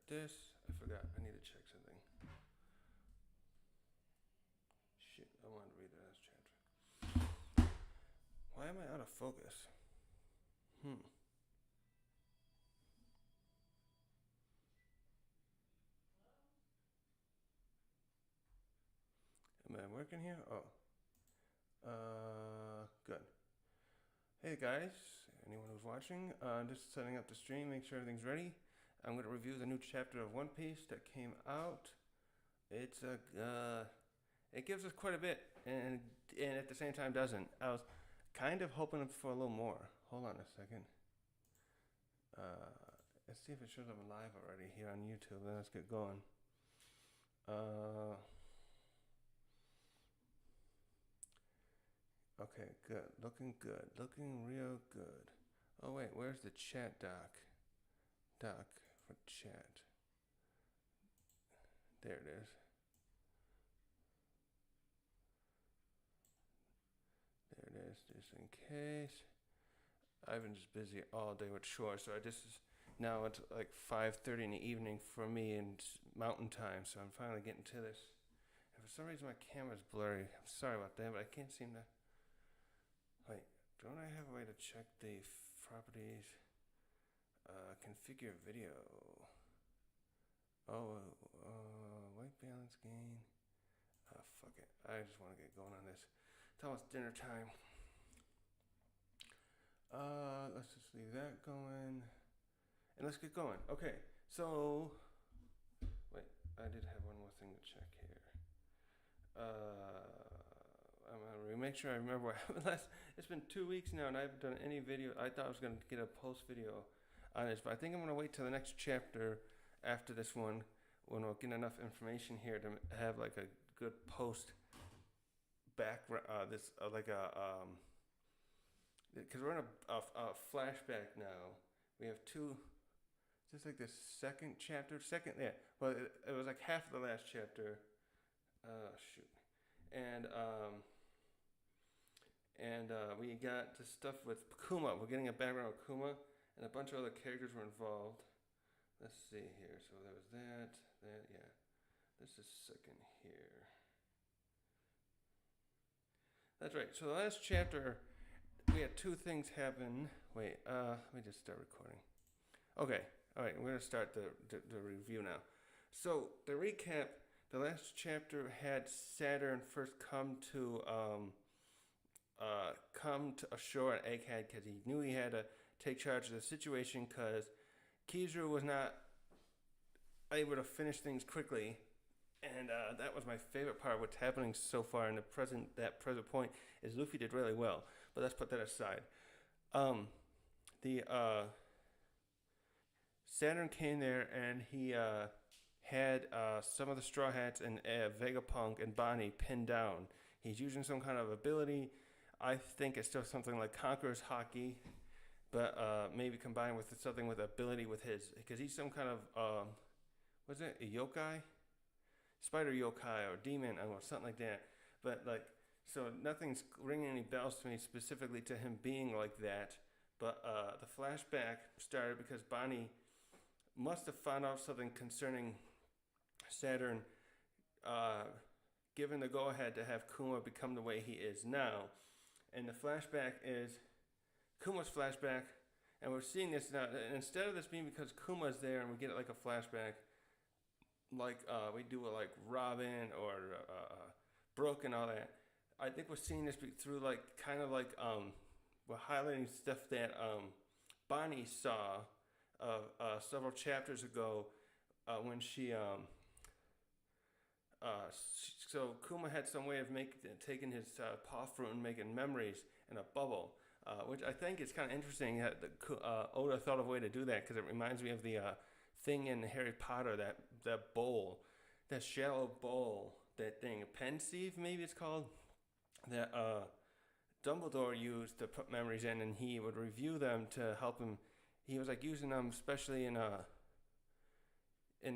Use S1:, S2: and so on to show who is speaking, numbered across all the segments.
S1: this. I forgot. I need to check something. Shit, I wanted to read the last chapter. Why am I out of focus? Am I working here? Oh. Good. Hey guys, anyone who's watching, just setting up the stream, make sure everything's ready. I'm going to review the new chapter of One Piece that came out. It's it gives us quite a bit, and at the same time doesn't. I was kind of hoping for a little more. Hold on a second. Let's see if it shows up live already here on YouTube. Then let's get going. Okay, good. Looking good. Looking real good. Oh wait, where's the chat doc? Doc for chat. There it is. There it is, just in case. I've been just busy all day with chores, so now it's like 5:30 in the evening for me in mountain time, so I'm finally getting to this. And for some reason my camera's blurry. I'm sorry about that, but I can't seem to... Wait, don't I have a way to check the properties? Configure video. Oh, white balance gain. Fuck it. I just want to get going on this. It's almost dinner time. Let's just leave that going. And let's get going. Okay, so... Wait, I did have one more thing to check here. I'm gonna make sure I remember what happened last. It's been 2 weeks now, and I haven't done any video. I thought I was gonna get a post video on this, but I think I'm gonna wait till the next chapter after this one, when we'll get enough information here to have like a good post background. Because we're in a flashback now. We have two. Just like the second chapter, Well, it was like half of the last chapter. Shoot. And we got the stuff with Kuma. We're getting a background of Kuma, and a bunch of other characters were involved. Let's see here. So there was that, yeah. This is second here. That's right. So the last chapter, we had two things happen. Wait, let me just start recording. Okay, all right, we're gonna start the review now. So the recap, the last chapter had Saturn first come to ashore at Egghead because he knew he had to take charge of the situation because Kizaru was not able to finish things quickly. And that was my favorite part of what's happening so far in that present point is Luffy did really well. But let's put that aside. Saturn came there and he had some of the Straw Hats and Vegapunk and Bonnie pinned down. He's using some kind of ability. I think it's still something like Conqueror's Haki, but maybe combined with something with ability with his, because he's some kind of was it a yokai? Spider yokai or demon or something like that. But like, so nothing's ringing any bells to me specifically to him being like that. But the flashback started because Bonnie must have found out something concerning Saturn, given the go-ahead to have Kuma become the way he is now. And the flashback is Kuma's flashback, and we're seeing this now. And instead of this being because Kuma's there and we get it like a flashback, like we do with like Robin or Brooke and all that, I think we're seeing this through like kind of like we're highlighting stuff that Bonnie saw several chapters ago when she so Kuma had some way of taking his paw fruit and making memories in a bubble, which I think is kind of interesting that Oda thought of a way to do that, because it reminds me of the thing in Harry Potter, that bowl, that shallow bowl, that thing, Pensieve maybe it's called, that Dumbledore used to put memories in, and he would review them to help him. He was like using them, especially in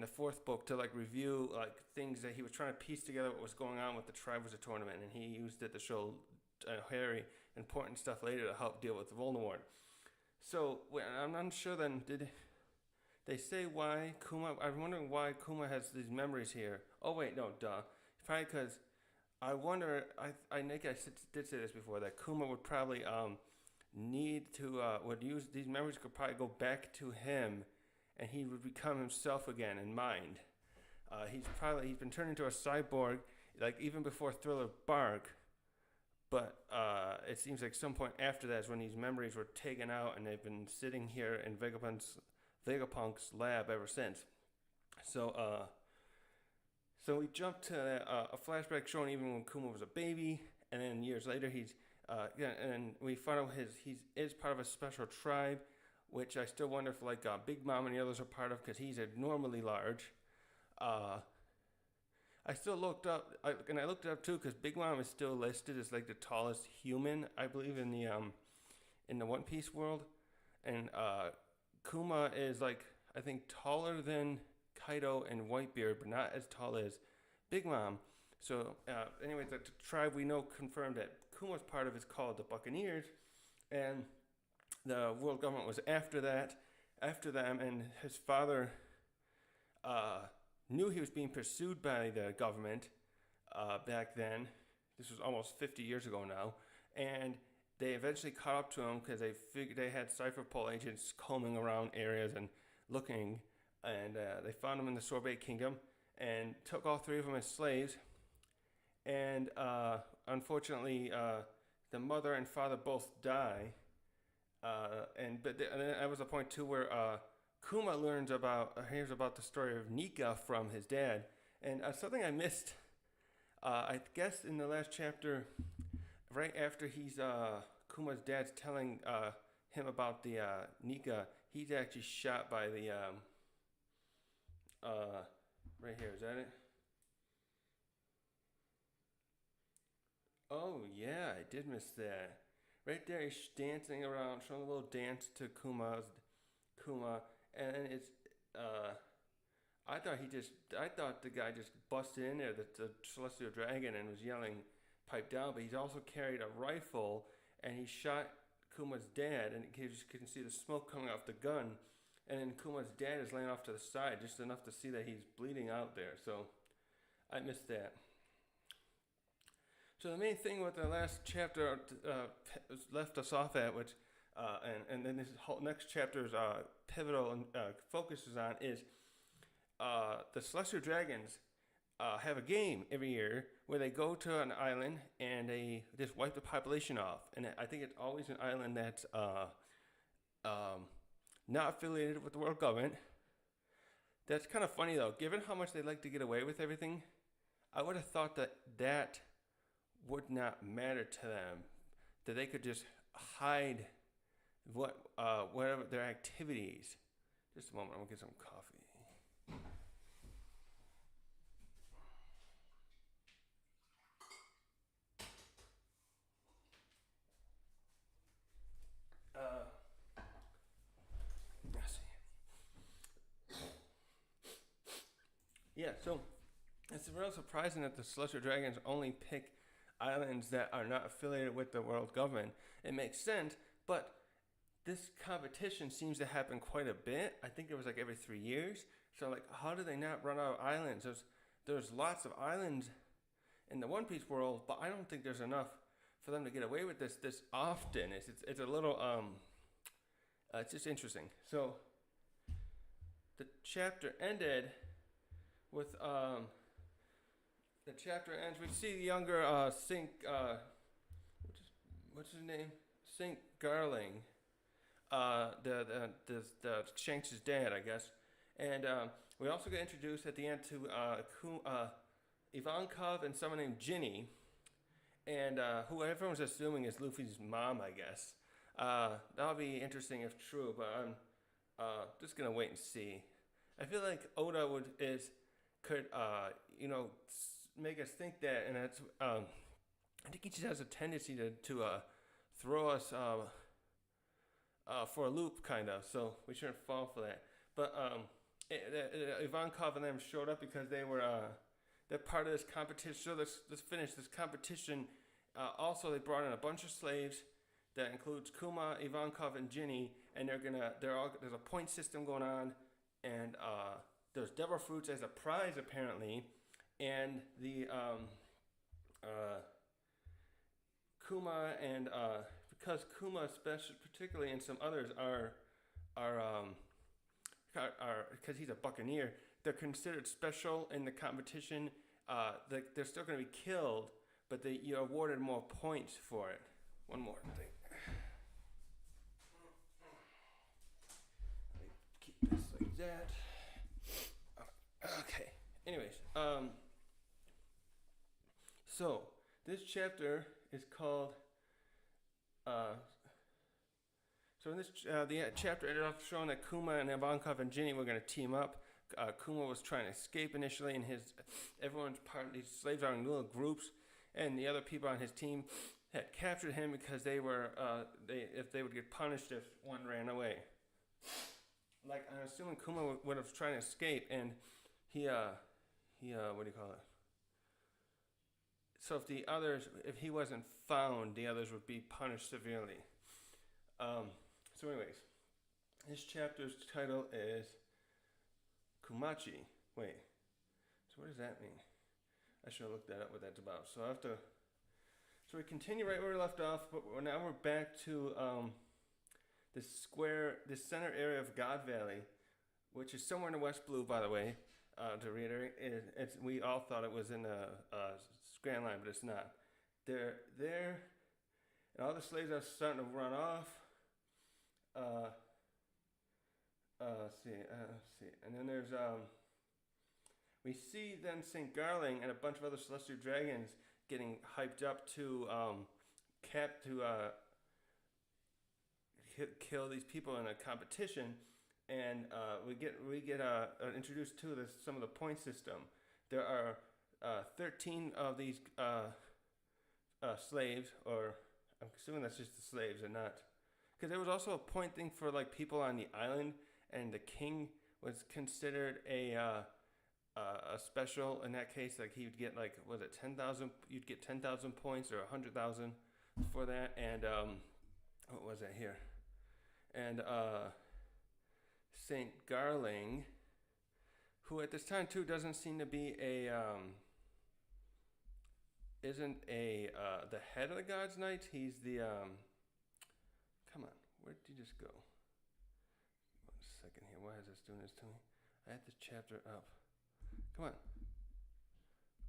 S1: the fourth book, to like review like things that he was trying to piece together what was going on with the Triwizard Tournament, and he used it to show Harry important stuff later to help deal with Voldemort. So I'm not sure then, did they say why Kuma. I'm wondering why Kuma has these memories here. Oh wait, no, duh. Probably because I wonder. I think I did say this before that Kuma would probably need to would use these memories could probably go back to him, and he would become himself again in mind. He's been turned into a cyborg like even before Thriller Bark, but it seems like some point after that is when these memories were taken out, and they've been sitting here in Vegapunk's lab ever since. So so we jump to a flashback showing even when Kuma was a baby, and then years later and we find out he is part of a special tribe, which I still wonder if like Big Mom and the others are part of, because he's abnormally large. I still looked up, and I looked it up too, because Big Mom is still listed as like the tallest human, I believe, in the One Piece world, and Kuma is like I think taller than Kaido and Whitebeard, but not as tall as Big Mom. So, anyway, the tribe we know confirmed that Kuma's part of is called the Buccaneers, and the world government was after them, and his father knew he was being pursued by the government back then. This was almost 50 years ago now, and they eventually caught up to him because they figured they had Cypher Pole agents combing around areas and looking, and they found him in the Sorbet Kingdom and took all three of them as slaves. And unfortunately, the mother and father both die. And that was a point too where Kuma hears about the story of Nika from his dad. And something I missed, I guess in the last chapter, right after Kuma's dad's telling him about the Nika, he's actually shot by the right here. Is that it? Oh yeah, I did miss that. Right there, he's dancing around, showing a little dance to Kuma, and it's. I thought the guy just busted in there, the Celestial Dragon, and was yelling, "Pipe down!" But he's also carried a rifle, and he shot Kuma's dad, and you can see the smoke coming off the gun, and then Kuma's dad is laying off to the side, just enough to see that he's bleeding out there. So, I missed that. So the main thing with the last chapter left us off at, which and then this whole next chapter's pivotal and focuses on, is the Celestial Dragons have a game every year where they go to an island and they just wipe the population off. And I think it's always an island that's not affiliated with the world government. That's kind of funny though, given how much they like to get away with everything. I would have thought that would not matter to them, that they could just hide whatever their activities. Just a moment, I'm gonna get some coffee. Let's see. Yeah, so it's real surprising that the Celestial Dragons only pick islands that are not affiliated with the world government. It makes sense, but this competition seems to happen quite a bit. I think it was like every 3 years. So like, how do they not run out of islands? There's lots of islands in the One Piece world, but I don't think there's enough for them to get away with this often. It's a little it's just interesting. So the chapter ended with the chapter ends. We see the younger Sink. What's his name? Sink Garling. The Shanks' dad, I guess. And we also get introduced at the end to Ivankov and someone named Ginny, and who everyone's assuming is Luffy's mom, I guess. That'll be interesting if true, but I'm just gonna wait and see. I feel like Oda could make us think that, and that's I think he just has a tendency to throw us for a loop, kind of. So we shouldn't fall for that. But Ivankov and them showed up because they're part of this competition. So let's finish this competition. Also, they brought in a bunch of slaves that includes Kuma, Ivankov, and Ginny, and there's a point system going on. and those devil fruits as a prize apparently, and the Kuma and because Kuma, especially particularly and some others are because he's a buccaneer, they're considered special in the competition. They're still going to be killed, but you're awarded more points for it. One more thing. Keep this like that. Okay. Anyways, so this chapter is called. So in this, the chapter ended off showing that Kuma and Ivankov and Ginny were going to team up. Kuma was trying to escape initially, and everyone's part of these slaves are in little groups, and the other people on his team had captured him because they were if they would get punished if one ran away. Like I'm assuming Kuma would have tried to escape, and he what do you call it? So if he wasn't found, the others would be punished severely. So anyways, this chapter's title is Kumachi. Wait, so what does that mean? I should have looked that up, what that's about. So we continue right where we left off, but now we're back to this center area of God Valley, which is somewhere in the West Blue, by the way. To reiterate, we all thought it was in Grand Line, but it's not. They're there, and all the slaves are starting to run off. Let's see, and then there's we see then St. Garling and a bunch of other celestial dragons getting hyped up to kill these people in a competition, and we get introduced to some of the point system. There are 13 of these slaves, or I'm assuming that's just the slaves and not, because there was also a point thing for like people on the island, and the king was considered a special in that case. Like he would get like, was it 10,000? You'd get 10,000 points or 100,000 for that. And what was that here? And Saint Garling, who at this time too doesn't seem to be isn't the head of the God's Knights. He's the come on, where did you just go? 1 second here. Why is this doing this to me? I had this chapter up. Come on.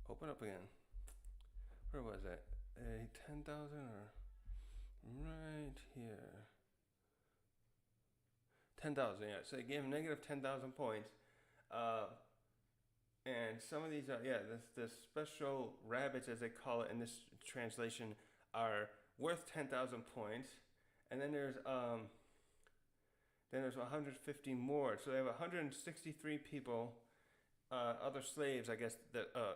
S1: Open up again. Where was that? 10,000 or right here. 10,000, yeah. So they gave him negative 10,000 points. And some of these are, the special rabbits, as they call it in this translation, are worth 10,000 points. And then there's 150 more. So they have 163 people, other slaves, I guess,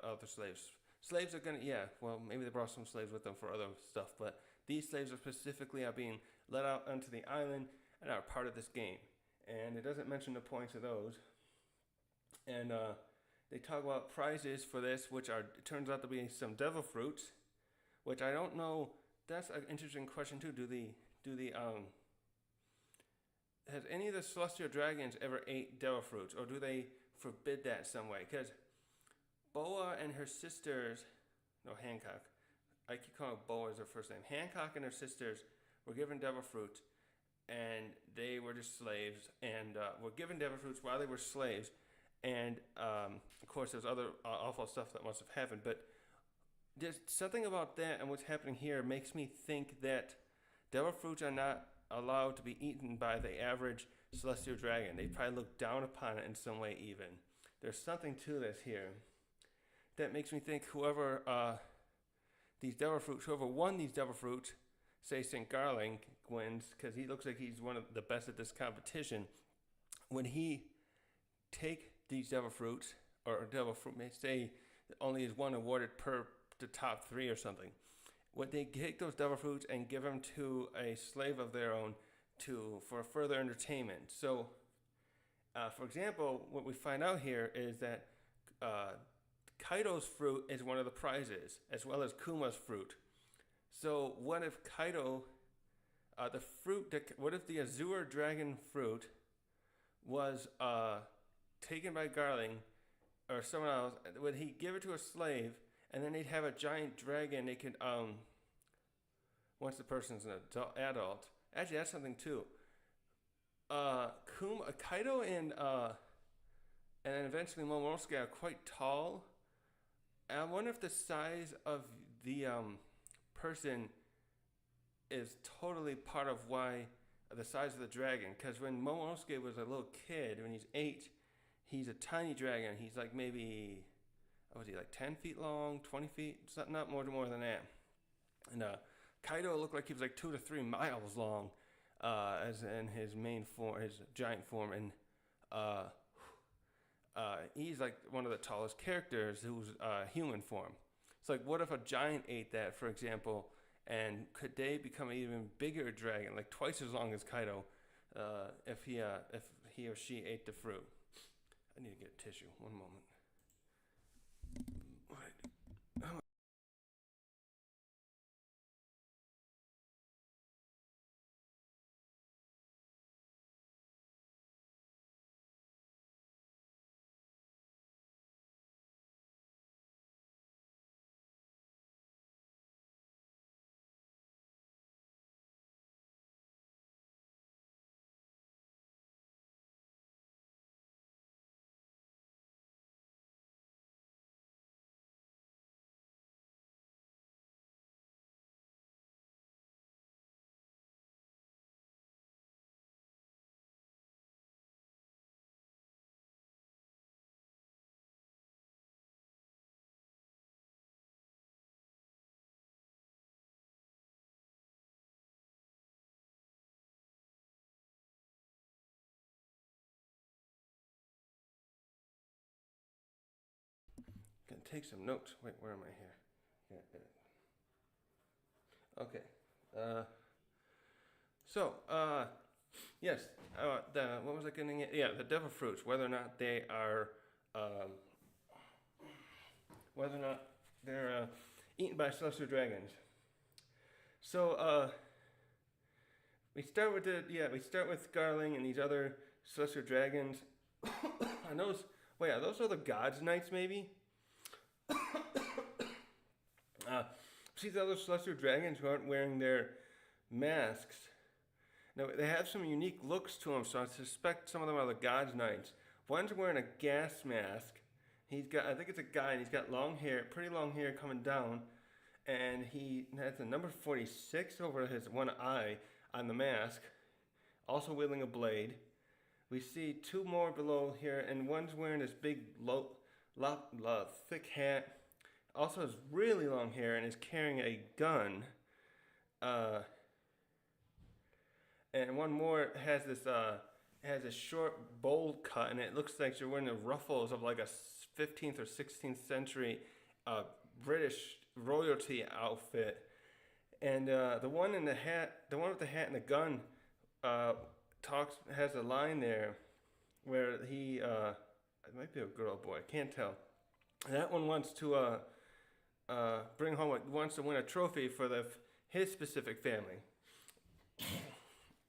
S1: other slaves. Slaves are going to, well, maybe they brought some slaves with them for other stuff, but these slaves are specifically being let out onto the island and are part of this game. And it doesn't mention the points of those. And they talk about prizes for this, which it turns out to be some devil fruits, which I don't know. That's an interesting question too. Has any of the celestial dragons ever ate devil fruits, or do they forbid that some way? Because Boa and her sisters, Hancock, I keep calling Boa as her first name. Hancock and her sisters were given devil fruits, and they were just slaves, and were given devil fruits while they were slaves. And of course, there's other awful stuff that must have happened, but there's something about that and what's happening here makes me think that devil fruits are not allowed to be eaten by the average celestial dragon. They probably look down upon it in some way even. There's something to this here that makes me think whoever won these devil fruits, say St. Garling wins, because he looks like he's one of the best at this competition. When he take these devil fruits, or devil fruit may say only is one awarded per the top 3 or something. When they take those devil fruits and give them to a slave of their own for further entertainment. So, for example, what we find out here is that Kaido's fruit is one of the prizes, as well as Kuma's fruit. So what if Kaido, what if the Azure Dragon fruit was taken by Garling or someone else, would he give it to a slave, and then they'd have a giant dragon they could once the person's an adult. Actually, that's something too. Kaido and then eventually Momonosuke are quite tall. And I wonder if the size of the person is totally part of why the size of the dragon. Because when Momonosuke was a little kid, when he's 8, he's a tiny dragon. He's like maybe, was he like 10 feet long, 20 feet? Not more than that. And Kaido looked like he was like 2 to 3 miles long, as in his main form, his giant form, and he's like one of the tallest characters who's human form. It's like, what if a giant ate that, for example, and could they become an even bigger dragon, like twice as long as Kaido, if he or she ate the fruit? I need to get a tissue. One moment. Can take some notes. Wait, where am I here? Yeah. Okay. Yes. What was I getting at? Yeah, the devil fruits. Whether or not they are, whether or not they're eaten by celestial dragons. So we start with Garling and these other celestial dragons. And those, wait, are those other gods' knights maybe? See the other celestial dragons who aren't wearing their masks. Now they have some unique looks to them, so I suspect some of them are the gods' knights. One's wearing a gas mask. I think it's a guy, and he's got long hair, pretty long hair coming down, and he has the number 46 over his one eye on the mask, also wielding a blade. We see 2 more below here, and one's wearing this big, thick hat. Also has really long hair and is carrying a gun. And one more has a short bowl cut, and it looks like you're wearing the ruffles of like a 15th or 16th century British royalty outfit. And the one with the hat and the gun has a line there where he it might be a girl or boy, I can't tell. And that one wants to wants to win a trophy for his specific family.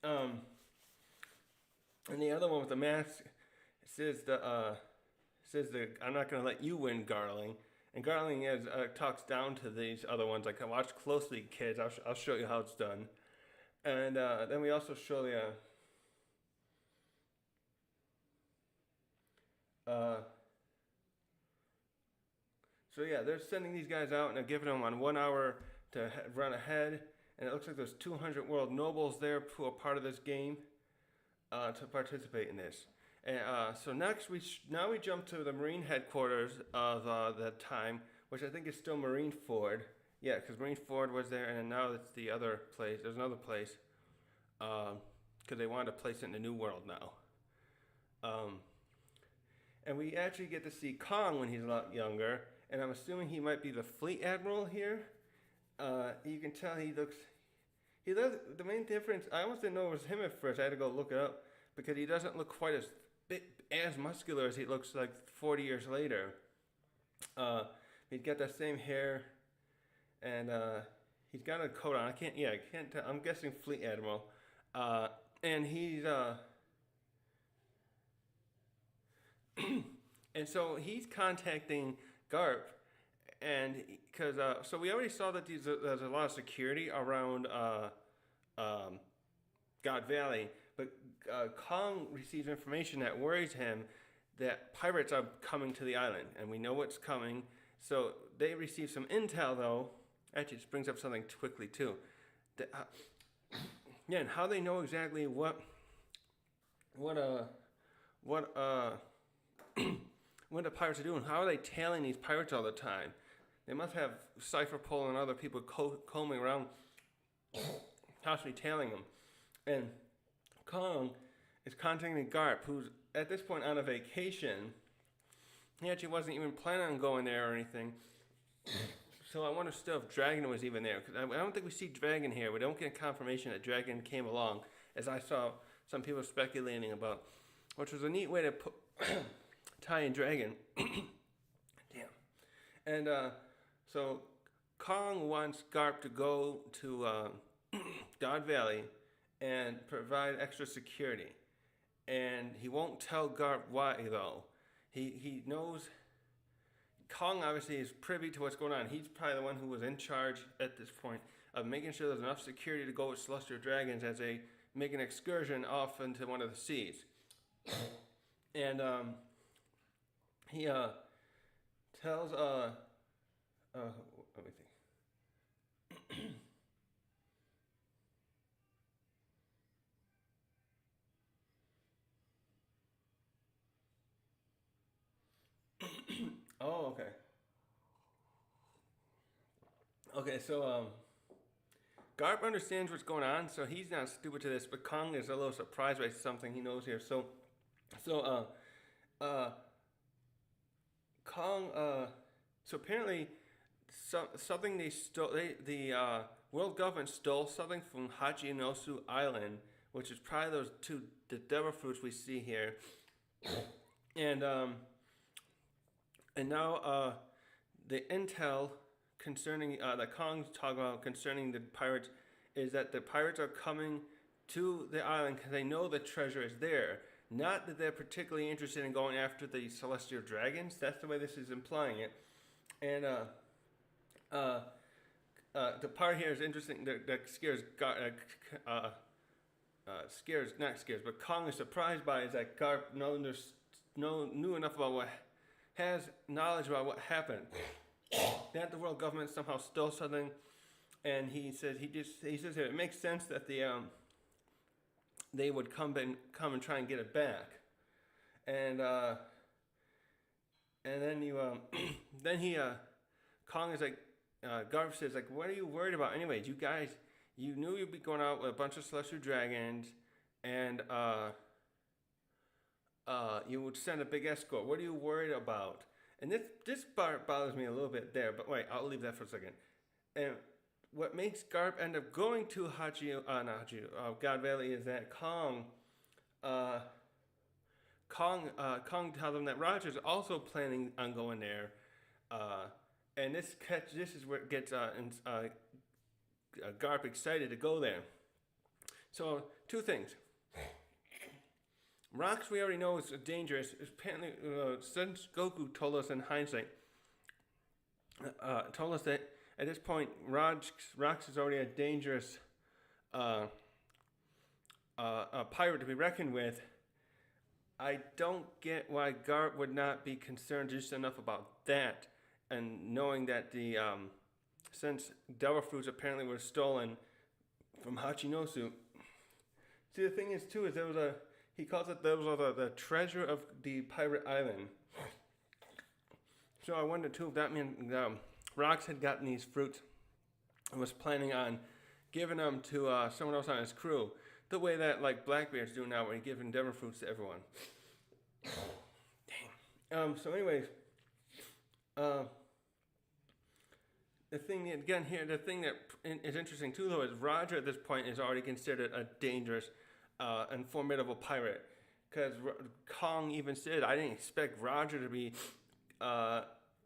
S1: And the other one with the mask says I'm not going to let you win, Garling. And Garling talks down to these other ones like, watch closely, kids. I'll show you how it's done. And then we also show the so yeah, they're sending these guys out and they're giving them on 1 hour to run ahead. And it looks like there's 200 world nobles there who are part of this game to participate in this. And so next we jump to the Marine headquarters of that time, which I think is still Marineford. Yeah, because Marineford was there, and now it's the other place. There's another place because they wanted to place it in the New World now. And we actually get to see Kong when he's a lot younger, and I'm assuming he might be the fleet admiral here. You can tell the main difference, I almost didn't know it was him at first. I had to go look it up because he doesn't look quite as muscular as he looks like 40 years later. He's got that same hair, and he's got a coat on. I can't tell. I'm guessing fleet admiral. And he's And so he's contacting Garp, and because so we already saw that there's a lot of security around God Valley, but Kong receives information that worries him that pirates are coming to the island, and we know what's coming. So they receive some intel, though. Actually, this brings up something quickly too. Yeah, and how they know exactly what what the pirates are doing. How are they tailing these pirates all the time? They must have Cypher Pole and other people combing around, possibly tailing them. And Kong is contacting Garp, who's at this point on a vacation. He actually wasn't even planning on going there or anything. So I wonder still if Dragon was even there. Because I don't think we see Dragon here. We don't get confirmation that Dragon came along, as I saw some people speculating about, which was a neat way to tie in Dragon. Damn. And so Kong wants Garp to go to God Valley and provide extra security. And he won't tell Garp why, though. He knows Kong obviously is privy to what's going on. He's probably the one who was in charge at this point of making sure there's enough security to go with Celestial Dragons as they make an excursion off into one of the seas. And he tells let me think. Oh, okay. Okay, so Garp understands what's going on, so he's not stupid to this. But Kong is a little surprised by something he knows here. So Kong. So apparently, something they stole. The world government stole something from Hachinosu Island, which is probably the devil fruits we see here, and now the intel concerning that Kong's talking about concerning the pirates is that the pirates are coming to the island because they know the treasure is there. Not that they're particularly interested in going after the celestial dragons. That's the way this is implying it. And the part here is interesting that scares but Kong is surprised by is that Garp knew enough about has knowledge about what happened. That the world government somehow stole something, and he says it makes sense that they would come and try and get it back, and then Kong is like, Garp says like, what are you worried about anyways? You guys, you knew you'd be going out with a bunch of celestial dragons, and you would send a big escort. What are you worried about? And this part bothers me a little bit there, but wait, I'll leave that for a second. And what makes Garp end up going to God Valley is that Kong tells him that Roger's also planning on going there, and this is where it gets Garp excited to go there. So two things. Rocks we already know is dangerous. Apparently, since Goku told us in hindsight, told us that at this point, Rocks is already a dangerous pirate to be reckoned with. I don't get why Garp would not be concerned just enough about that, and knowing that since Devil Fruits apparently were stolen from Hachinosu. See, the thing is too is he calls it the treasure of the pirate island. So I wonder too if that means Rocks had gotten these fruits and was planning on giving them to someone else on his crew, the way that like Blackbeard's doing now, where he's giving devil fruits to everyone. Dang. So anyways, the thing again here, the thing that is interesting too, though, is Roger at this point is already considered a dangerous and formidable pirate, because Kong even said, I didn't expect Roger to be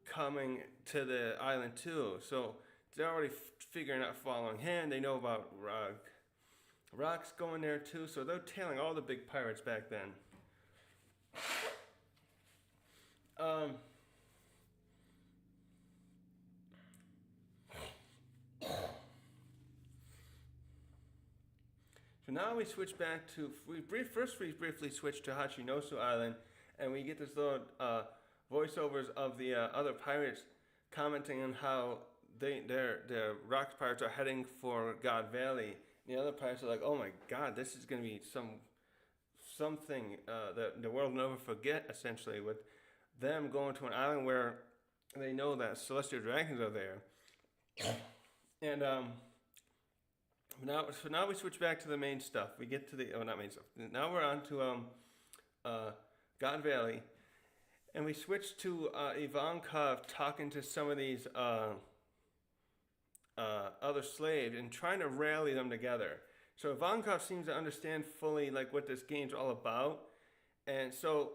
S1: coming to the island too. So they're already figuring out following him. They know about Rocks going there too. So they're tailing all the big pirates back then. So now we switch back to we briefly switch to Hachinosu Island, and we get this little voiceovers of the other pirates commenting on how their rock pirates are heading for God Valley. And the other pirates are like, "Oh my God, this is going to be something that the world will never forget." Essentially, with them going to an island where they know that celestial dragons are there, and now we switch back to the main stuff. We get to the not main stuff. Now we're on to God Valley, and we switch to Ivankov talking to some of these other slaves and trying to rally them together. So Ivankov seems to understand fully like what this game's all about, and so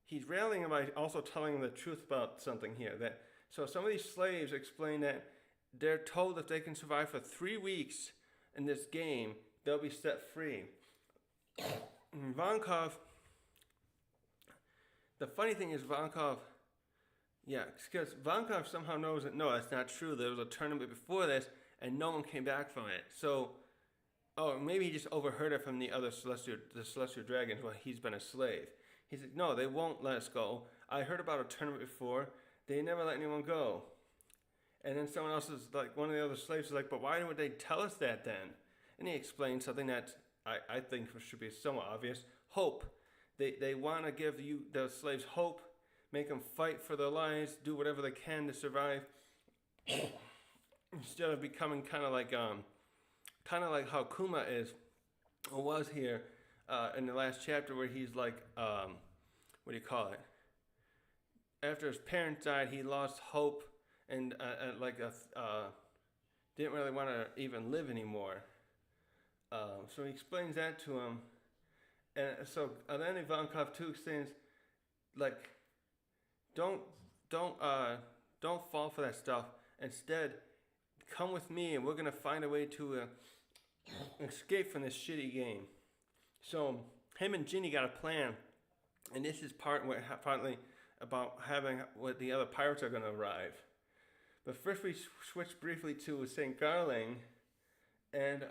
S1: he's rallying them by also telling them the truth about something here. So some of these slaves explain that they're told if they can survive for 3 weeks in this game, they'll be set free. Ivankov, the funny thing is Ivankov, because Ivankov somehow knows that no, that's not true. There was a tournament before this, and no one came back from it. So, maybe he just overheard it from the celestial dragons while he's been a slave. He said, no, they won't let us go. I heard about a tournament before. They never let anyone go. And then someone else is like, one of the other slaves is like, but why would they tell us that then? And he explained something that I think should be somewhat obvious. Hope. They want to give the slaves hope, make them fight for their lives, do whatever they can to survive, instead of becoming kind of like how Kuma was here in the last chapter, where he's like, what do you call it? After his parents died, he lost hope and didn't really want to even live anymore. So he explains that to him, and so then Ivankov too explains, like, don't fall for that stuff. Instead, come with me, and we're gonna find a way to escape from this shitty game. So him and Ginny got a plan, and this is partly about having what the other pirates are gonna arrive. But first, we switch briefly to St. Garling, and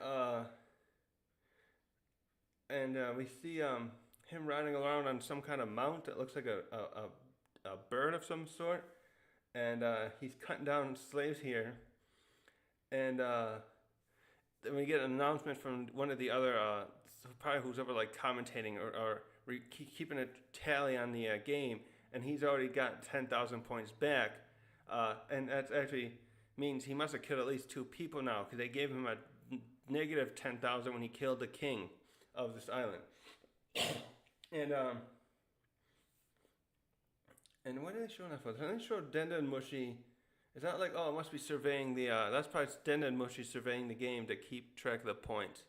S1: we see him riding around on some kind of mount that looks like a bird of some sort, and he's cutting down slaves here. And then we get an announcement from one of the other, probably who's ever like commentating or keeping a tally on the game, and he's already got 10,000 points back, and that actually means he must have killed at least 2 people now, because they gave him a negative 10,000 when he killed the king of this island. And what are they showing that for? They show Denda and Mushi. Is that like, it must be surveying the, that's probably Denda and Mushi surveying the game to keep track of the points.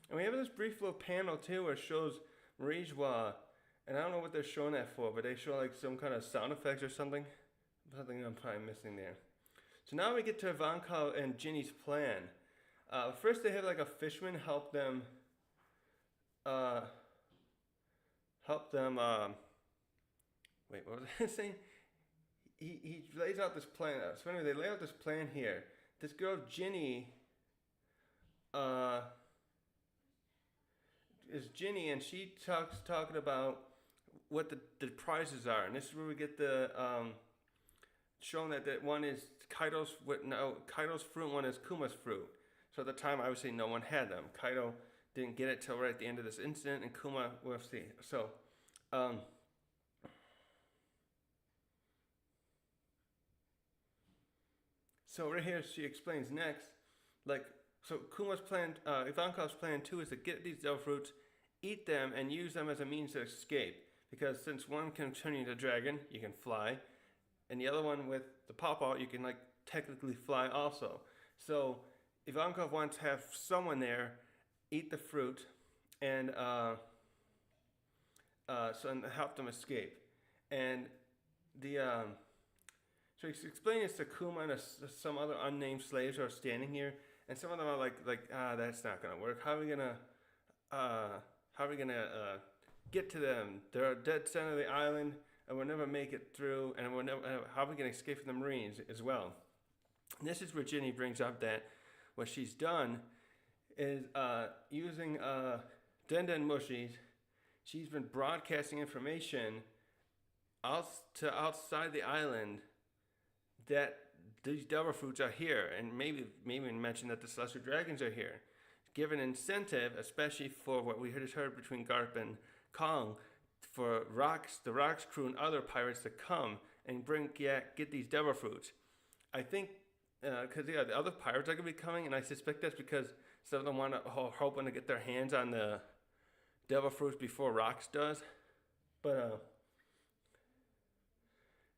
S1: And we have this brief little panel too where it shows Rijwa, and I don't know what they're showing that for, but they show like some kind of sound effects or something. Something I'm probably missing there. So now we get to Ivankov and Ginny's plan. First they have like a fisherman help them, wait, what was I saying? He lays out this plan. So anyway, they lay out this plan here. This girl Ginny is Ginny, and she talking about what the prizes are, and this is where we get the showing that one is Kaido's fruit, and one is Kuma's fruit. So at the time, obviously, no one had them. Kaido didn't get it till right at the end of this incident, and Kuma, we'll see. So, so right here, she explains next, like, so Kuma's plan, Ivankov's plan too, is to get these devil fruits, eat them, and use them as a means to escape. Because since one can turn you into a dragon, you can fly, and the other one with the pop-out, you can like technically fly also. So Ivankov wants to have someone there eat the fruit and and help them escape. And so he's explaining this to Kuma and some other unnamed slaves who are standing here, and some of them are like that's not gonna work. How are we gonna get to them? They're at dead center of the island, and we'll never make it through. And how are we gonna escape from the Marines as well? And this is where Ginny brings up that what she's done is using Den Mushies. She's been broadcasting information to outside the island that these devil fruits are here, and maybe mention that the Celestial Dragons are here. Give an incentive, especially for what we just heard between Garp and Kong, for the Rocks crew and other pirates to come and get these devil fruits. I think because the other pirates are gonna be coming, and I suspect that's because some of them hoping to get their hands on the devil fruits before Rocks does. But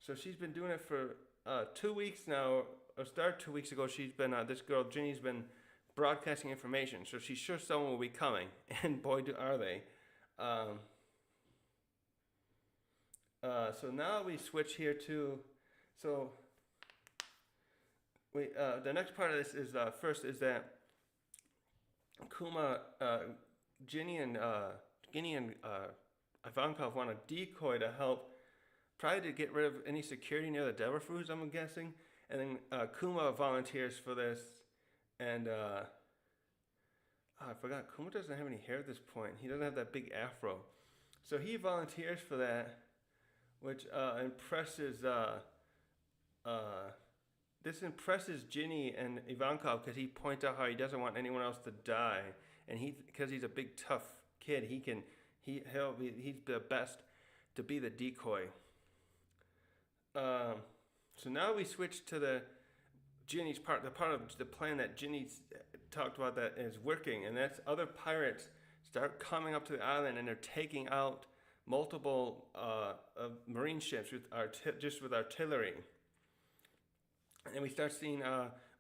S1: so she's been doing it for 2 weeks now. Or started 2 weeks ago. She's been this girl Ginny's been broadcasting information, so she's sure someone will be coming, and boy, are they. So now we switch here to, the next part of this is first is that Ginny and Ivankov want a decoy to help, probably to get rid of any security near the devil fruits, I'm guessing, and then Kuma volunteers for this. And I forgot, Kuma doesn't have any hair at this point. He doesn't have that big afro. So he volunteers for that, which impresses Ginny and Ivankov, because he points out how he doesn't want anyone else to die, and because he's a big tough kid, he's the best to be the decoy. So now we switch to Ginny's part, the part of the plan that Ginny's talked about that is working, and that's other pirates start coming up to the island, and they're taking out multiple marine ships with artillery. And we start seeing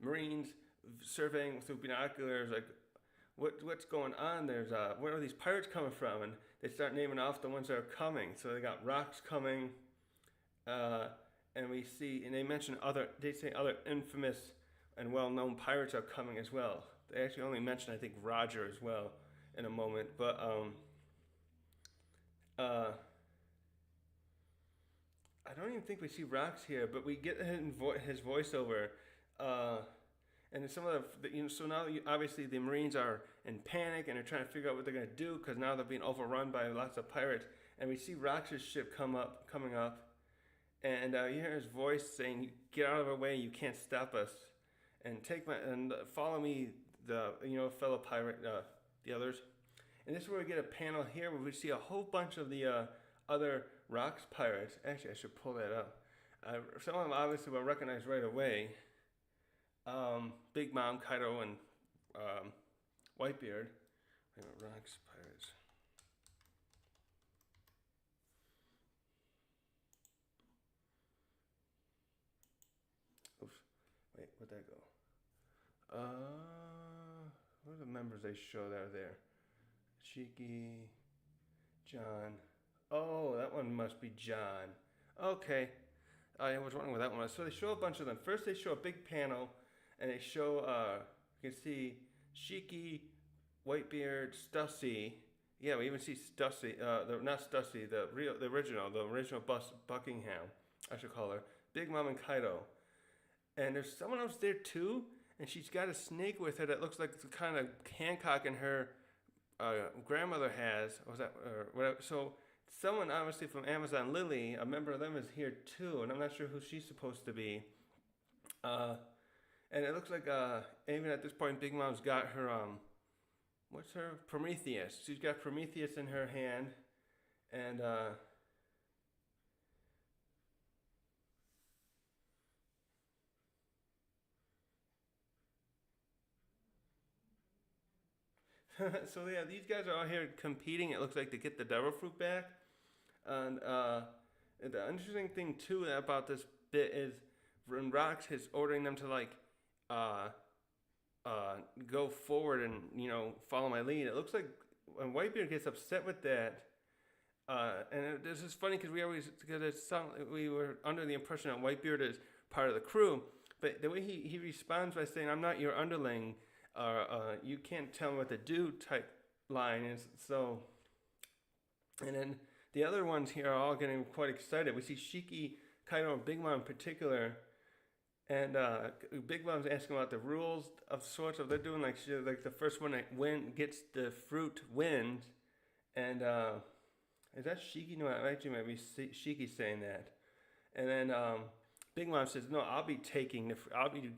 S1: Marines surveying through binoculars, like what's going on. There's where are these pirates coming from? And they start naming off the ones that are coming. So they got Rocks coming, and we see, and they say other infamous and well-known pirates are coming as well. They actually only mention, I think, Roger as well in a moment, but I don't even think we see Rocks here, but we get his voiceover, and some of the so now obviously the Marines are in panic and they're trying to figure out what they're going to do, because now they're being overrun by lots of pirates, and we see Rocks' ship coming up, and you hear his voice saying, "Get out of our way! You can't stop us, and follow me, fellow pirate, the others." And this is where we get a panel here where we see a whole bunch of the other Rocks pirates. Actually, I should pull that up. Some of them obviously will recognize right away. Big Mom, Kaido, and Whitebeard. Rocks pirates. Oops. Wait, where'd that go? What are the members they show that are there? Shiki, John. Oh, that one must be John. Okay. I was wondering what that one was. So they show a bunch of them. First they show a big panel, and they show, you can see Shiki, Whitebeard, Stussy. Yeah, we even see Stussy, not Stussy, the original Buckingham, I should call her. Big Mom and Kaido. And there's someone else there too, and she's got a snake with her that looks like the kind of Hancock and her grandmother has. Was that, or whatever. So someone obviously from Amazon Lily, a member of them, is here too, and I'm not sure who she's supposed to be. And it looks like even at this point, Big Mom's got her what's her Prometheus. She's got Prometheus in her hand, and so yeah, these guys are out here competing. It looks like to get the devil fruit back, and the interesting thing too about this bit is when Rocks is ordering them to go forward and follow my lead. It looks like when Whitebeard gets upset with that, and this is funny because we were under the impression that Whitebeard is part of the crew, but the way he responds by saying, "I'm not your underling," you can't tell me what to do type line is. So, and then the other ones here are all getting quite excited. We see Shiki, Kaido, and Big Mom in particular And Big Mom's asking about the rules of sorts of they're doing like the first one that gets the fruit wins, and is that Shiki? No, actually might be Shiki saying that. And then Big Mom says, "No, I'll be taking the. I'll be.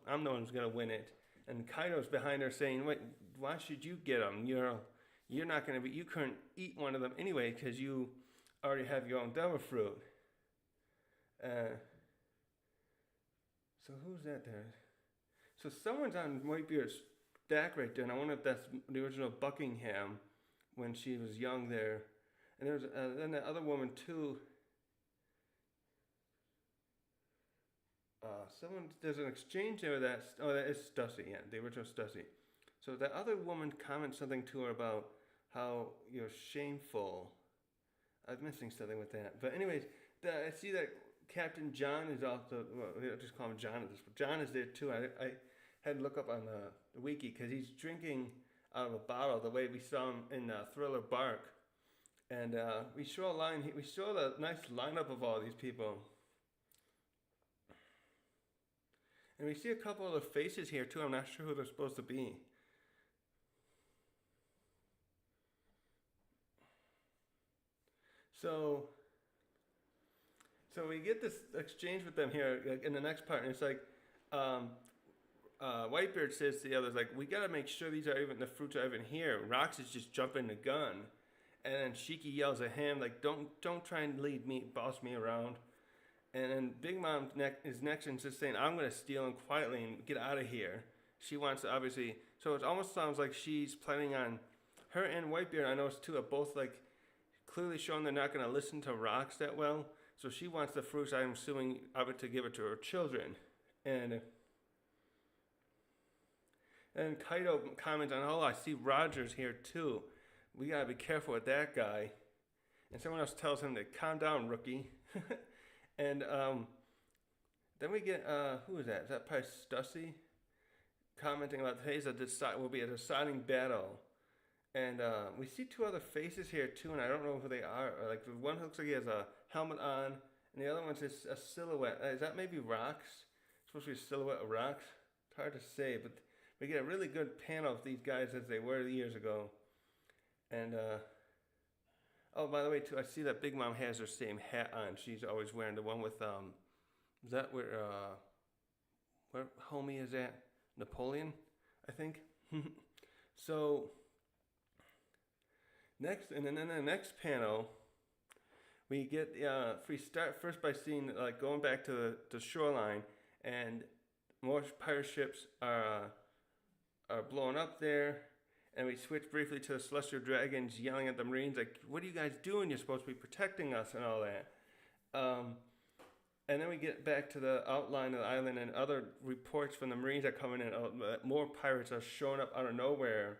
S1: I'm the one who's gonna win it." And Kaido's behind her saying, "Wait, why should you get them? You're not gonna be. You couldn't eat one of them anyway because you already have your own devil fruit." Uh, so who's that there? So someone's on Whitebeard's back right there, and I wonder if that's the original Buckingham when she was young there. And there's then the other woman too. There's an exchange there that is Stussy, yeah, the original Stussy. So that other woman comments something to her about how you're shameful. I'm missing something with that. But anyways, I see that Captain John is also, well, I'll just call him John at this point. John is there too. I had to look up on the wiki because he's drinking out of a bottle the way we saw him in Thriller Bark. And we saw the nice lineup of all these people. And we see a couple of the faces here too. I'm not sure who they're supposed to be. So we get this exchange with them here like, in the next part, and it's like Whitebeard says to the others, like, we gotta make sure the fruits are even here. Rox is just jumping the gun, and then Shiki yells at him like, don't try and boss me around. And then Big Mom is next and just saying, I'm gonna steal him quietly and get out of here. She wants to obviously, so it almost sounds like she's planning on her and Whitebeard. I noticed too are both like clearly showing they're not gonna listen to Rox that well. So she wants the fruits, I'm assuming, of it to give it to her children. And Kaido comments on, oh, I see Roger's here too. We gotta be careful with that guy. And someone else tells him to calm down, rookie. And then we get, who is that? Is that probably Stussy? Commenting about today's will be a deciding battle. And we see two other faces here too, and I don't know who they are. Like the one looks like he has a helmet on, and the other one's just a silhouette. Is that maybe Rox? It's supposed to be a silhouette of Rox. It's hard to say, but we get a really good panel of these guys as they were years ago. And oh, by the way, too, I see that Big Mom has her same hat on. She's always wearing the one with is that where homie is at? Napoleon, I think. So. Next, and then in the next panel, we get we start first by seeing like going back to the shoreline, and more pirate ships are blowing up there, and we switch briefly to the Celestial Dragons yelling at the Marines like, "What are you guys doing? You're supposed to be protecting us," and all that. And then we get back to the outline of the island, and other reports from the Marines are coming in. More pirates are showing up out of nowhere.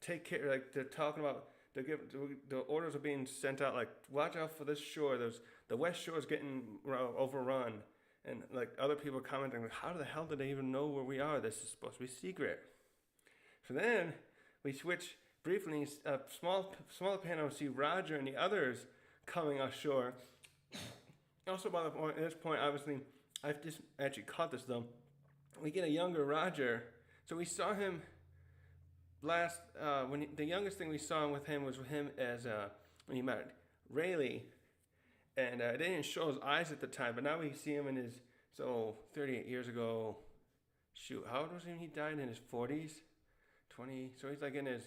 S1: Take care, like they're talking about, the orders are being sent out, like, watch out for this shore, the west shore is getting overrun, and like other people commenting, like, how the hell did they even know where we are? This is supposed to be secret. So then we switch briefly, small panel, see Roger and the others coming ashore. Also, by the point, at this point, obviously, I've just actually caught this though. We get a younger Roger, so we saw him last the youngest thing we saw with him was with him as when he met Rayleigh, and they didn't show his eyes at the time, but now we see him in his 38 years ago. Shoot, how old was he when he died? In his 40s, 20. So he's like in his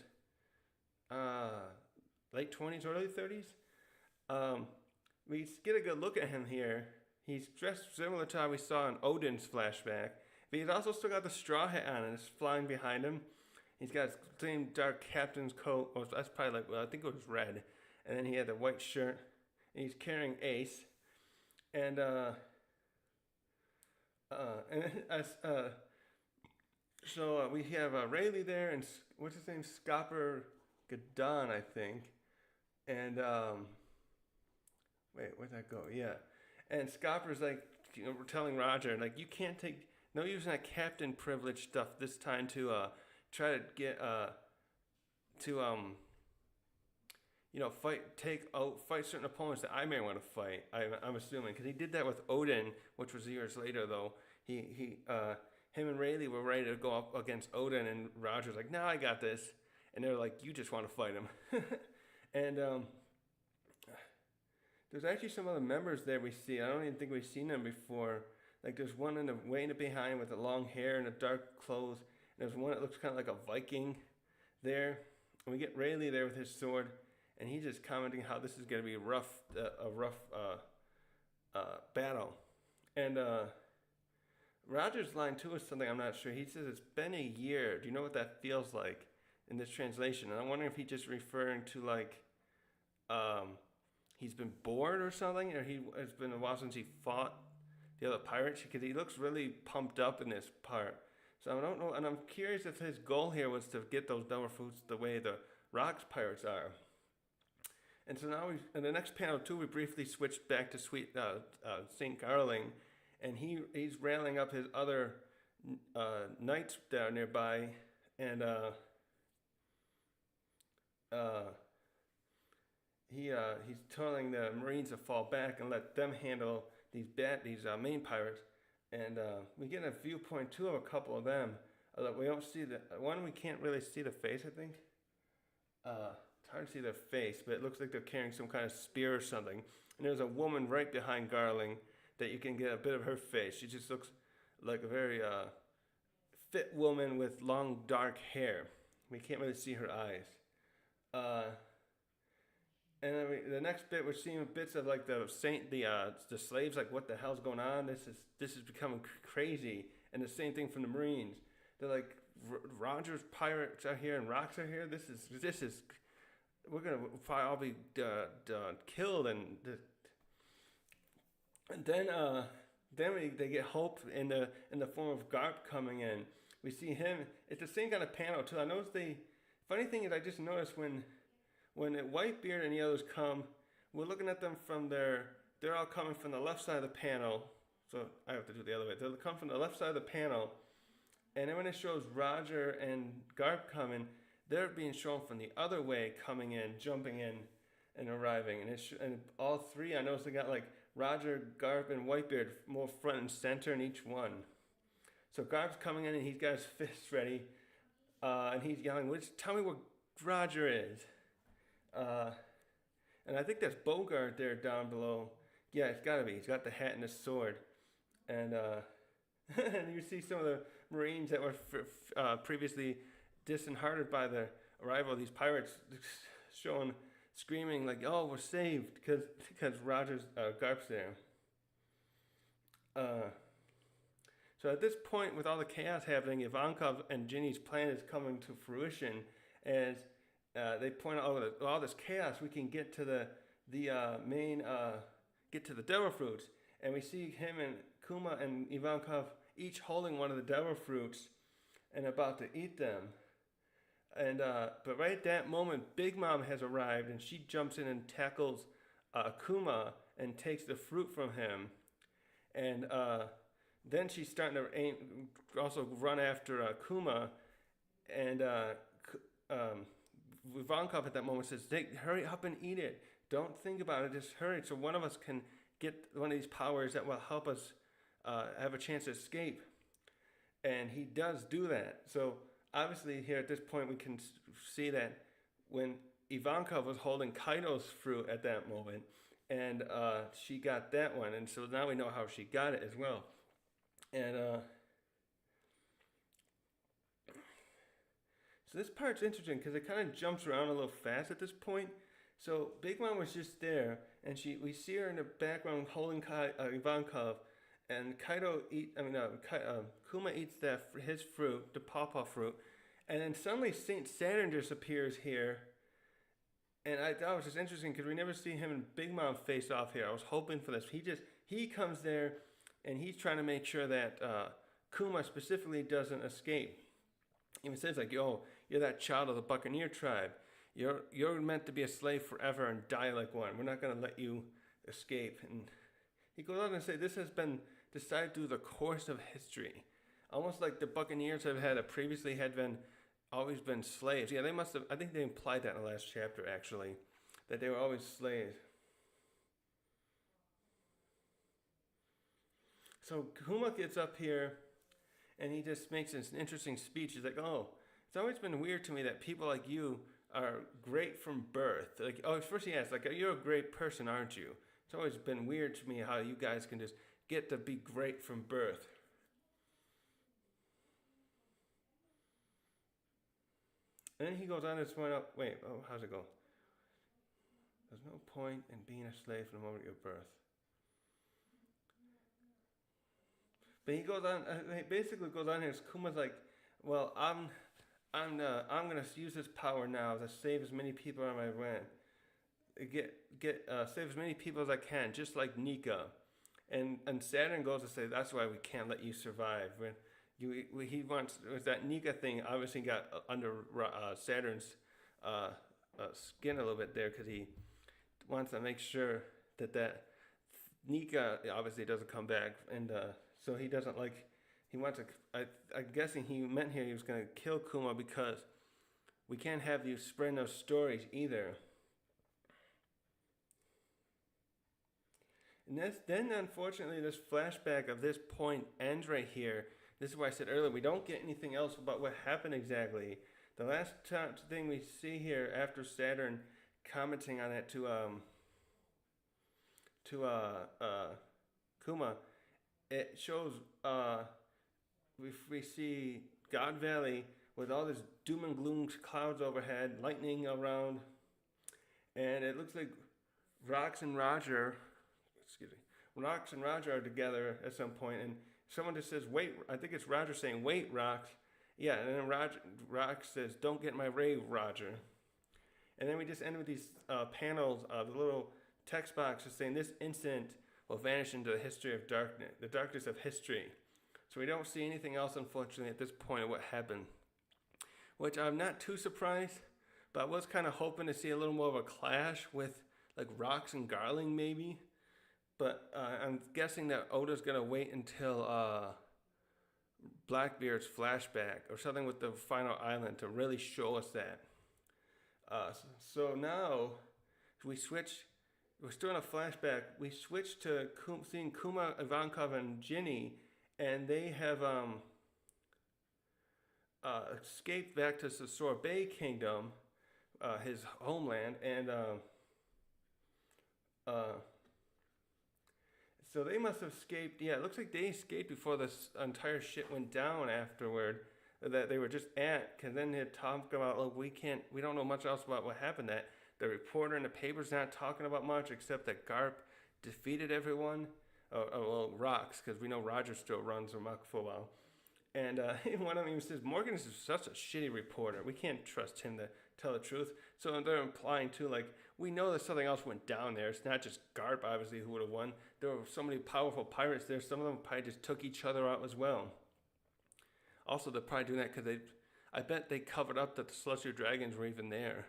S1: late 20s, early 30s. We get a good look at him here. He's dressed similar to how we saw in Odin's flashback, but he's also still got the straw hat on, and it's flying behind him. He's got his same dark captain's coat. Oh, that's probably like, well, I think it was red. And then he had the white shirt. And he's carrying Ace. And we have Rayleigh there, and what's his name? Scopper Gadon, I think. And wait, where'd that go? Yeah. And Scopper's like, we're telling Roger, like, you can't take no using that captain privilege stuff this time to try to get fight certain opponents that I may want to fight. I'm assuming because he did that with Odin, which was years later though. Him and Rayleigh were ready to go up against Odin, and Roger's like, "No, I got this," and they're like, "You just want to fight him." And there's actually some other members there we see. I don't even think we've seen them before. Like there's one way in the behind with the long hair and the dark clothes. And there's one that looks kind of like a Viking there. And we get Rayleigh there with his sword, and he's just commenting how this is going to be a rough battle. And Roger's line too is something I'm not sure. He says it's been a year. Do you know what that feels like in this translation? And I'm wondering if he's just referring to like he's been bored or something, or it's been a while since he fought the other pirates, because he looks really pumped up in this part. So I don't know, and I'm curious if his goal here was to get those devil fruits the way the Rocks pirates are. And so now in the next panel too, we briefly switched back to St. Garling, and he's railing up his other knights down nearby, and he's telling the Marines to fall back and let them handle these main pirates. And we get a viewpoint too of a couple of them. We don't see one. We can't really see the face. I think it's hard to see their face, but it looks like they're carrying some kind of spear or something. And there's a woman right behind Garling that you can get a bit of her face. She just looks like a very fit woman with long dark hair. We can't really see her eyes. And then the next bit, we're seeing bits of like the slaves, like what the hell's going on? This is becoming crazy. And the same thing from the Marines. They're like, Roger's pirates are here and Rocks are here. This is we're gonna probably all be killed. And then they get Hope in the form of Garp coming in. We see him. It's the same kind of panel too. I noticed funny thing is I just noticed when Whitebeard and the others come, we're looking at them they're all coming from the left side of the panel. So I have to do it the other way. They'll come from the left side of the panel. And then when it shows Roger and Garp coming, they're being shown from the other way, coming in, jumping in, and arriving. And all three, I noticed they got like Roger, Garp, and Whitebeard more front and center in each one. So Garp's coming in and he's got his fists ready. And he's yelling, "Tell me where Roger is." And I think that's Bogart there down below. Yeah, it's got to be. He's got the hat and the sword. And and you see some of the Marines that were previously disheartened by the arrival of these pirates screaming like, "Oh, we're saved," because Roger's Garp's there. So at this point, with all the chaos happening, Ivankov and Ginny's plan is coming to fruition as they point out all this chaos. We can get to the devil fruits, and we see him and Kuma and Ivankov each holding one of the devil fruits and about to eat them. And but right at that moment, Big Mom has arrived, and she jumps in and tackles Kuma and takes the fruit from him. And then she's starting to also run after Kuma, and Ivankov at that moment says, "Hurry up and eat it. Don't think about it. Just hurry, so one of us can get one of these powers that will help us have a chance to escape." And he does do that. So obviously here at this point we can see that when Ivankov was holding Kaido's fruit at that moment, and she got that one, and so now we know how she got it as well. And so this part's interesting because it kind of jumps around a little fast at this point. So Big Mom was just there, and we see her in the background holding Ivankov, and Kuma eats his fruit, the pawpaw fruit, and then suddenly Saint Saturn just appears here, and I thought it was just interesting because we never see him and Big Mom face off here. I was hoping for this. He comes there, and he's trying to make sure that Kuma specifically doesn't escape. He even says like, "Yo, you're that child of the Buccaneer tribe. You're meant to be a slave forever and die like one. We're not going to let you escape." And he goes on to say this has been decided through the course of history. Almost like the Buccaneers always been slaves. Yeah, they must have, I think they implied that in the last chapter actually. that they were always slaves. So Kuma gets up here and he just makes this interesting speech. He's like, oh, it's always been weird to me that people like you are great from birth. Like, oh, first he asks, like, you're a great person, aren't you? It's always been weird to me how you guys can just get to be great from birth. And then he goes on to point out, how's it go? There's no point in being a slave from the moment of your birth. But he goes on, he basically goes on here, Kuma's like, well, I'm gonna use this power now to save as many people on my way. Save as many people as I can, just like Nika. And Saturn goes to say, that's why we can't let you survive. He wants, with that Nika thing, obviously got under Saturn's skin a little bit there, because he wants to make sure that Nika obviously doesn't come back, and so he doesn't he wants to, I'm guessing he meant here he was going to kill Kuma because we can't have you spreading those stories either. And then unfortunately this flashback of this point ends right here. This is why I said earlier, we don't get anything else about what happened exactly. The last thing we see here after Saturn commenting on it to Kuma, it shows we see God Valley with all this doom and gloom clouds overhead, lightning around, and it looks like Rox and Roger are together at some point, and someone just says, wait, I think it's Roger saying, wait, Rox. Yeah, and then Rox says, don't get in my way, Roger. And then we just end with these panels of the little text boxes saying this incident will vanish into the history of darkness, the darkness of history. So we don't see anything else, unfortunately, at this point of what happened. Which I'm not too surprised, but I was kind of hoping to see a little more of a clash with like Rox and Garling maybe. But I'm guessing that Oda's going to wait until Blackbeard's flashback or something with the final island to really show us that. So now we switch. We're still in a flashback. We switch to seeing Kuma, Ivankov, and Ginny, and they have escaped back to the Sorbet Kingdom, his homeland, and so they must have escaped. Yeah, it looks like they escaped before this entire shit went down afterward. That they were just at, because then they had talked about, look, we don't know much else about what happened. That the reporter in the paper's not talking about much, except that Garp defeated everyone. Well, Rox, because we know Roger still runs amok for a while. And one of them even says, Morgan is such a shitty reporter. We can't trust him to tell the truth. So they're implying, too, like, we know that something else went down there. It's not just Garp, obviously, who would have won. There were so many powerful pirates there. Some of them probably just took each other out as well. Also, they're probably doing that because I bet they covered up that the Celestial Dragons were even there.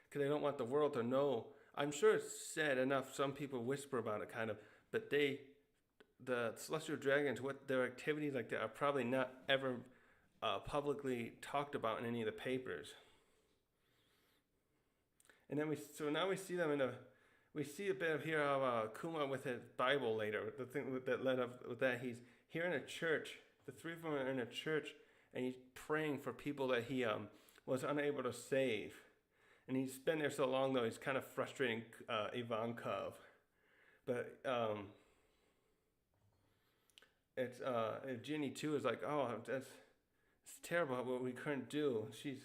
S1: Because they don't want the world to know. I'm sure it's sad enough. Some people whisper about it, kind of. But the Celestial Dragons, what their activities like that are probably not ever publicly talked about in any of the papers. And then now we see them we see a bit of here of Kuma with his Bible later. The thing that led up with that, he's here in a church. The three of them are in a church, and he's praying for people that he was unable to save. And he's been there so long, though, he's kind of frustrating Ivankov. But Ginny, too, is like, oh, it's terrible what we couldn't do. She's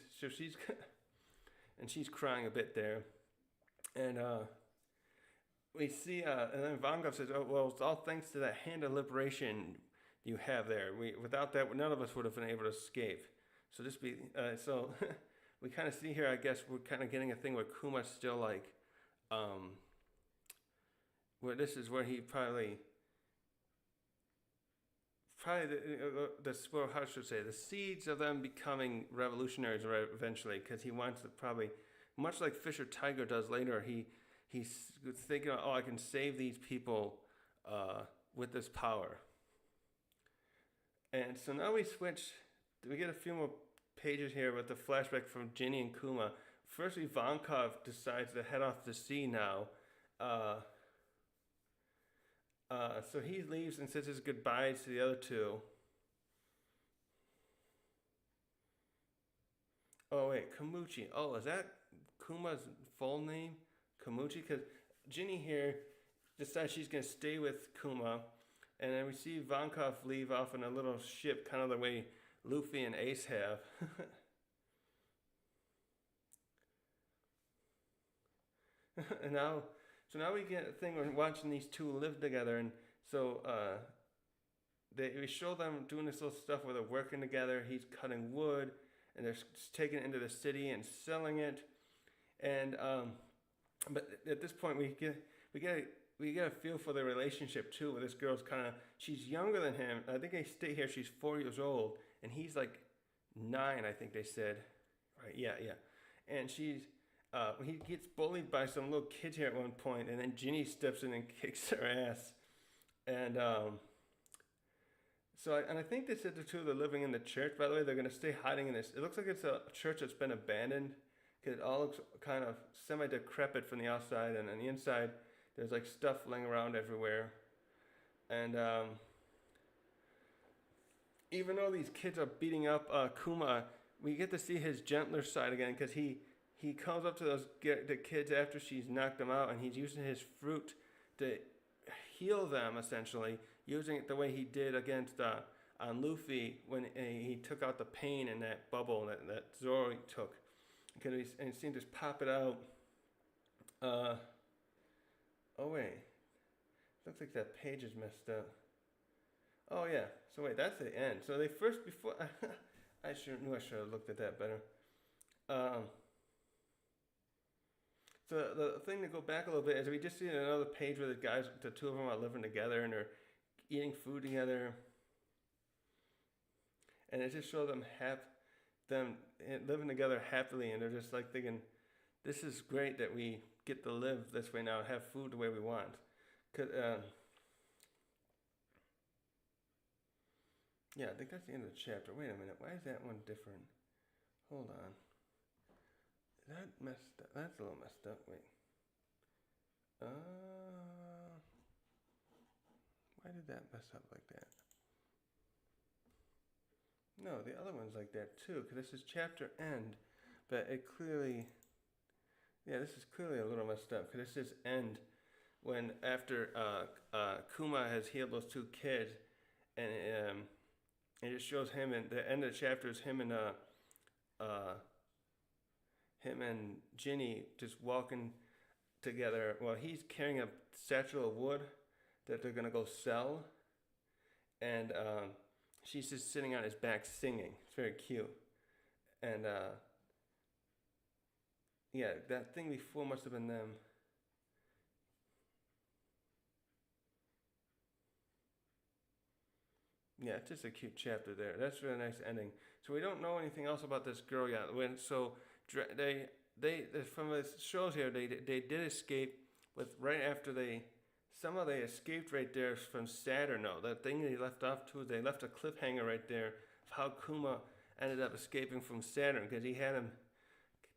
S1: crying a bit there. And we see, and then Ivankov says, oh, well, it's all thanks to that hand of liberation you have there. Without that, none of us would have been able to escape. So we kind of see here, I guess, we're kind of getting a thing where Kuma's still like, where this is where he probably how should I say, the seeds of them becoming revolutionaries eventually, because he wants to probably, much like Fisher Tiger does later, he's thinking, oh, I can save these people with this power. And so now we get a few more pages here with the flashback from Ginny and Kuma, first Ivankov decides to head off to sea now. Uh, so he leaves and says his goodbyes to the other two. Oh wait, Kamuchi. Oh, is that Kuma's full name? Kamuchi? Because Ginny here decides she's gonna stay with Kuma, and then we see Ivankov leave off in a little ship, kind of the way Luffy and Ace have. and now, so now we get a thing where we're watching these two live together, and so we show them doing this little stuff where they're working together. He's cutting wood, and they're taking it into the city and selling it. And but at this point, we get a feel for the relationship too. Where this girl's she's younger than him. I think they stay here. She's 4 years old, and he's like 9. I think they said, right? Yeah. And she's he gets bullied by some little kids here at one point, and then Ginny steps in and kicks her ass. And I think they said the two of them living in the church. By the way, they're going to stay hiding in this. It looks like it's a church that's been abandoned, because it all looks kind of semi-decrepit from the outside, and on the inside, there's like stuff laying around everywhere. And even though these kids are beating up Kuma, we get to see his gentler side again, because he comes up to the kids after she's knocked them out, and he's using his fruit to heal them, essentially, using it the way he did against on Luffy when he took out the pain in that bubble that Zoro took. And he seemed to just pop it out. Oh wait, looks like that page is messed up. Oh yeah, so wait, that's the end. So they first, before I should have looked at that better. So the thing to go back a little bit is we just see another page where the two of them are living together and they're eating food together, and it just shows them living together happily, and they're just like thinking, "This is great that we get to live this way now and have food the way we want." Yeah, I think that's the end of the chapter. Wait a minute, why is that one different? Hold on. That messed up. That's a little messed up. Wait. Why did that mess up like that? No, the other one's like that too, because this is chapter end, but it clearly, this is clearly a little messed up, because this is end when after Kuma has healed those two kids, and it just shows him, and the end of the chapter is him and Ginny just walking together. Well, he's carrying a satchel of wood that they're gonna go sell, and she's just sitting on his back singing. It's very cute. And that thing before must have been them. Yeah, it's just a cute chapter there. That's a really nice ending. So we don't know anything else about this girl yet. They from the shows here, they did escape with right after they escaped right there from Saturn. No, that thing they left off to, they left a cliffhanger right there of how Kuma ended up escaping from Saturn, because he had him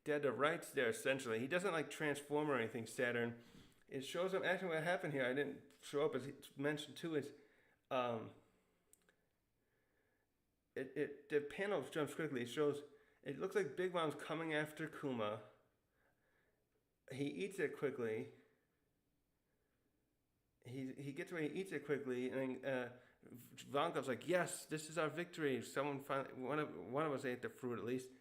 S1: dead to rights there, essentially. He doesn't like transform or anything, Saturn. It shows him, actually what happened here, I didn't show up, as it's mentioned too, is the panel jumps quickly. It looks like Big Mom's coming after Kuma. He eats it quickly. He gets away, he eats it quickly, and then Vankov's like, "Yes, this is our victory." Someone finally, one of us ate the fruit at least.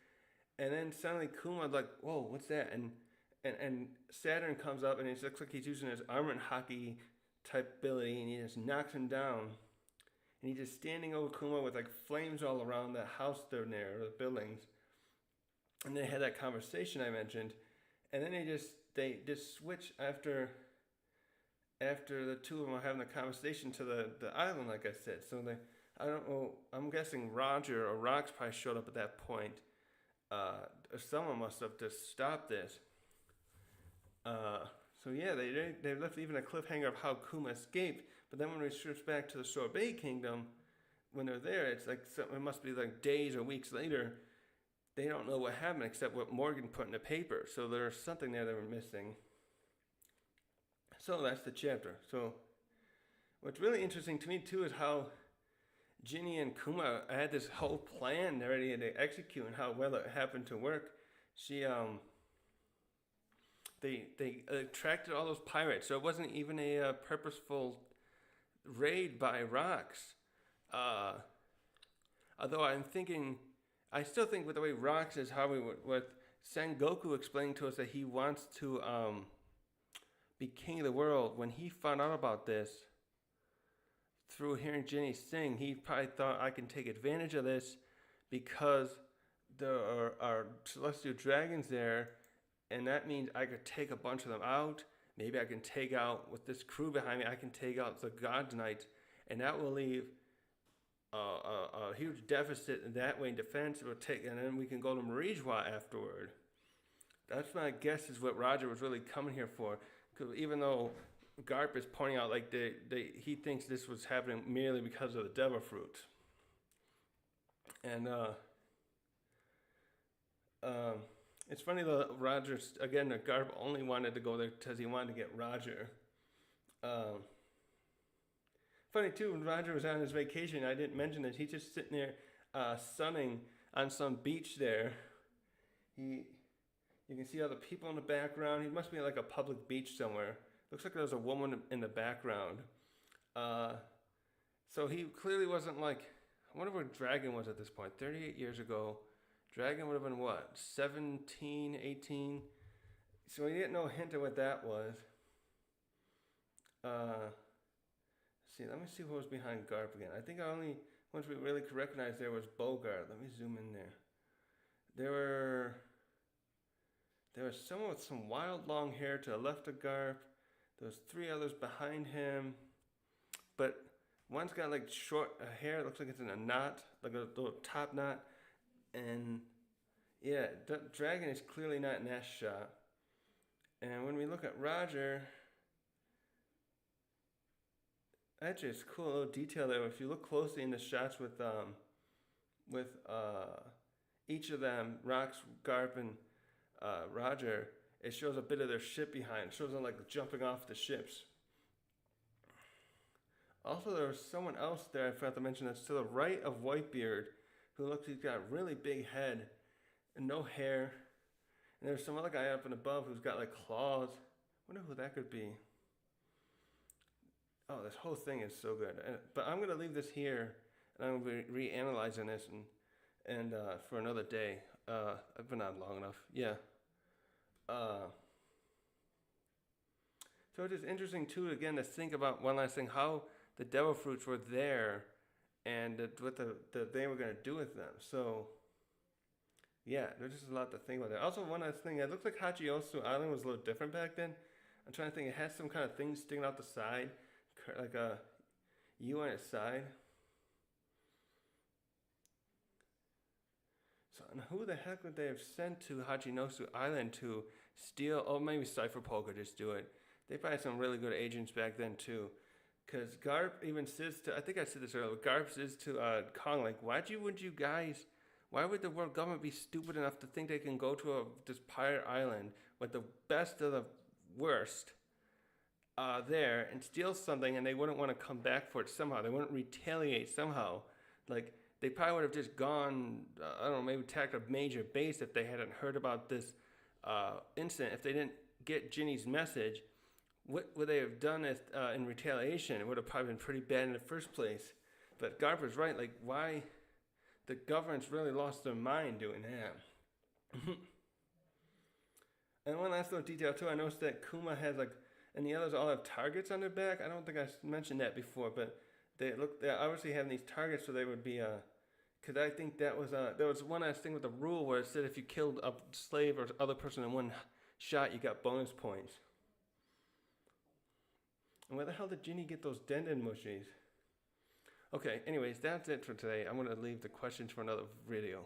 S1: And then suddenly Kuma's like, "Whoa, what's that?" And Saturn comes up, and it looks like he's using his armor and hockey type ability, and he just knocks him down. And he's just standing over Kuma with like flames all around the house they're near, or the buildings. And they had that conversation I mentioned, and then they just switch after the two of them are having the conversation to the island, like I said. So I don't know, I'm guessing Roger or Rox probably showed up at that point, or someone must have just stopped this. So yeah, they left even a cliffhanger of how Kuma escaped. But then when we switch back to the Sorbet Kingdom, when they're there, it's like it must be like days or weeks later. they don't know what happened except what Morgan put in the paper. So there's something there they were missing. So that's the chapter. So what's really interesting to me too is how Ginny and Kuma had this whole plan ready to execute, and how well it happened to work. They attracted all those pirates, so it wasn't even a purposeful raid by Rox. Although I still think with the way Rox is, how with Sengoku explaining to us that he wants to be king of the world. When he found out about this, through hearing Ginny sing, he probably thought, I can take advantage of this because there are celestial dragons there, and that means I could take a bunch of them out. Maybe I can take out, with this crew behind me, I can take out the God's Knights, and that will leave a huge deficit in that way in defense. And then we can go to Marijois afterward. That's my guess is what Roger was really coming here for. Because even though Garp is pointing out like he thinks this was happening merely because of the devil fruit. And it's funny though, Roger, again, Garp only wanted to go there because he wanted to get Roger. Funny too, when Roger was on his vacation, I didn't mention this, he's just sitting there sunning on some beach there. You can see all the people in the background. He must be like a public beach somewhere. Looks like there's a woman in the background. So he clearly wasn't like, I wonder where Dragon was at this point. 38 years ago. Dragon would have been what? 17, 18? So he didn't know a hint of what that was. Let me see who was behind Garp again. I think once we really could recognize there was Bogart. Let me zoom in there. There was someone with some wild long hair to the left of Garp. There was 3 others behind him. But one's got like short hair. It looks like it's in a knot, like a little top knot. And yeah, Dragon is clearly not in that shot. And when we look at Roger, actually it's a cool little detail there. If you look closely in the shots with each of them, Rox, Garp, and Roger, it shows a bit of their ship behind. It shows them like jumping off the ships. Also, there was someone else there I forgot to mention that's to the right of Whitebeard, who looks, he's got a really big head and no hair. And there's some other guy up and above who's got like claws. I wonder who that could be. Oh, this whole thing is so good. But I'm going to leave this here, and I'm going to be reanalyzing this and for another day. I've been on long enough. Yeah. So it's just interesting too, again, to think about one last thing, how the devil fruits were there and what they were going to do with them. So yeah, there's just a lot to think about there. Also, one last thing, it looks like Hachiosu Island was a little different back then. I'm trying to think, it has some kind of thing sticking out the side, like a U on its side. So, and who the heck would they have sent to Hachinosu Island to steal? Oh, maybe Cypher Pole could just do it. They probably had some really good agents back then too. Because Garp even says to, I think I said this earlier, Garp says to Kong, like, why would the world government be stupid enough to think they can go to this pirate island with the best of the worst there and steal something, and they wouldn't want to come back for it somehow. They wouldn't retaliate somehow. Like, they probably would have just gone, I don't know, maybe attacked a major base if they hadn't heard about this incident. If they didn't get Ginny's message, what would they have done in retaliation? It would have probably been pretty bad in the first place. But Garp was right, like, why the government's really lost their mind doing that. And one last little detail too, I noticed that Kuma has like, and the others all have targets on their back. I don't think I mentioned that before, but they obviously have these targets, so they would be, because I think there was one last thing with the rule where it said if you killed a slave or other person in one shot, you got bonus points. And where the hell did Ginny get those Denden mushies? Okay, anyways, that's it for today. I'm going to leave the questions for another video.